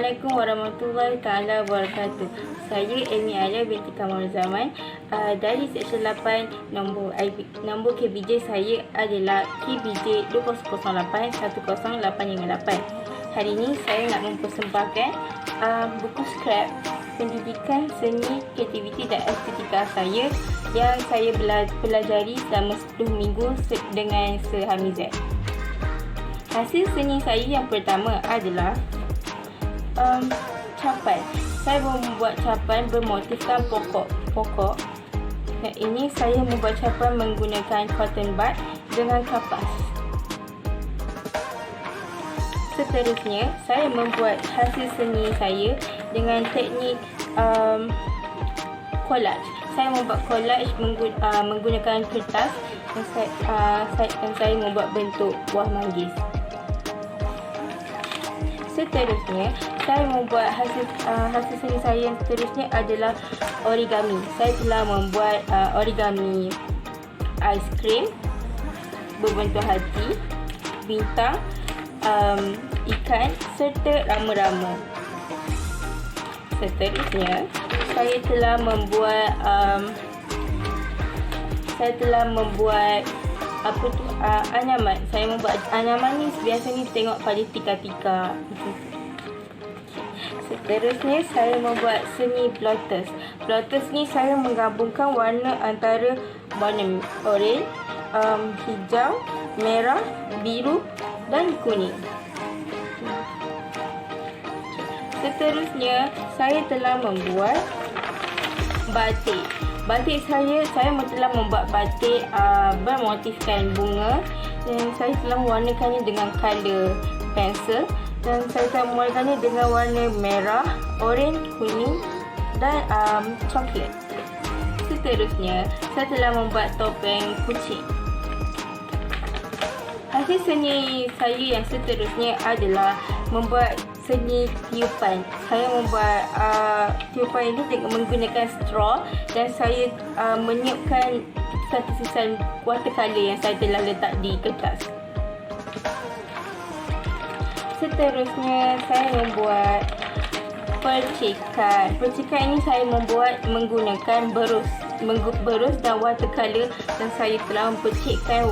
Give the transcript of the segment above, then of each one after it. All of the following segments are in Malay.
Assalamualaikum warahmatullahi taala wabarakatuh. Saya Amy Alia binti Kamal Zaman dari Seksyen 8. Nombor KBJ saya adalah KBJ 2008-10858. Hari ini saya nak mempersembahkan buku skrap pendidikan seni, kreativiti dan estetika saya yang saya pelajari selama 10 minggu dengan Sir Hamizat. Hasil seni saya yang pertama adalah capan. Saya membuat capan bermotifkan pokok. Dan ini saya membuat capan menggunakan cotton bud dengan kapas. Seterusnya, saya membuat hasil seni saya dengan teknik collage. Saya membuat collage menggunakan kertas dan saya membuat bentuk buah manggis. Seterusnya, saya membuat hasil seni saya yang seterusnya adalah origami. Saya telah membuat origami aiskrim berbentuk hati, bintang, ikan serta rama-rama. Seterusnya, saya telah membuat anyaman. Saya membuat anyaman ni biasanya tengok pada tika-tika. Seterusnya, saya membuat seni blotters. Blotters ni saya menggabungkan warna antara warna oranye, hijau, merah, biru dan kuning. Seterusnya, saya telah membuat batik. Batik saya telah membuat batik bermotifkan bunga dan saya telah mewarnakannya dengan color pensel dan saya telah mewarnakannya dengan warna merah, oranye, kuning dan coklat. Seterusnya, saya telah membuat topeng kucing. Hasil seni saya yang seterusnya adalah membuat seni tiupan. Saya membuat tiupan ini dengan menggunakan straw dan saya meniupkan sisa-sisa watercolor yang saya telah letak di kertas. Seterusnya, saya membuat percikan. Percikan ini saya membuat menggunakan berus dan watercolor dan saya telah mempercikkan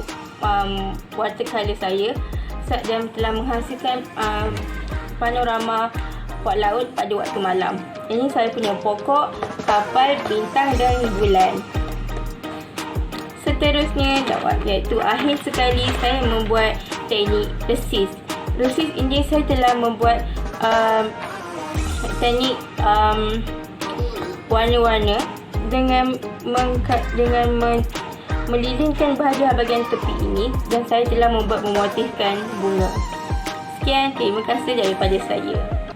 watercolor saya dan telah menghasilkan panorama puak laut pada waktu malam. Ini saya punya pokok, kapal, bintang dan bulan. Seterusnya, iaitu akhir sekali saya membuat teknik resis. Resis ini saya telah membuat teknik warna-warna dengan melilingkan bahagian tepi ini dan saya telah membuat memotifkan bunga. Sekian, terima kasih daripada saya.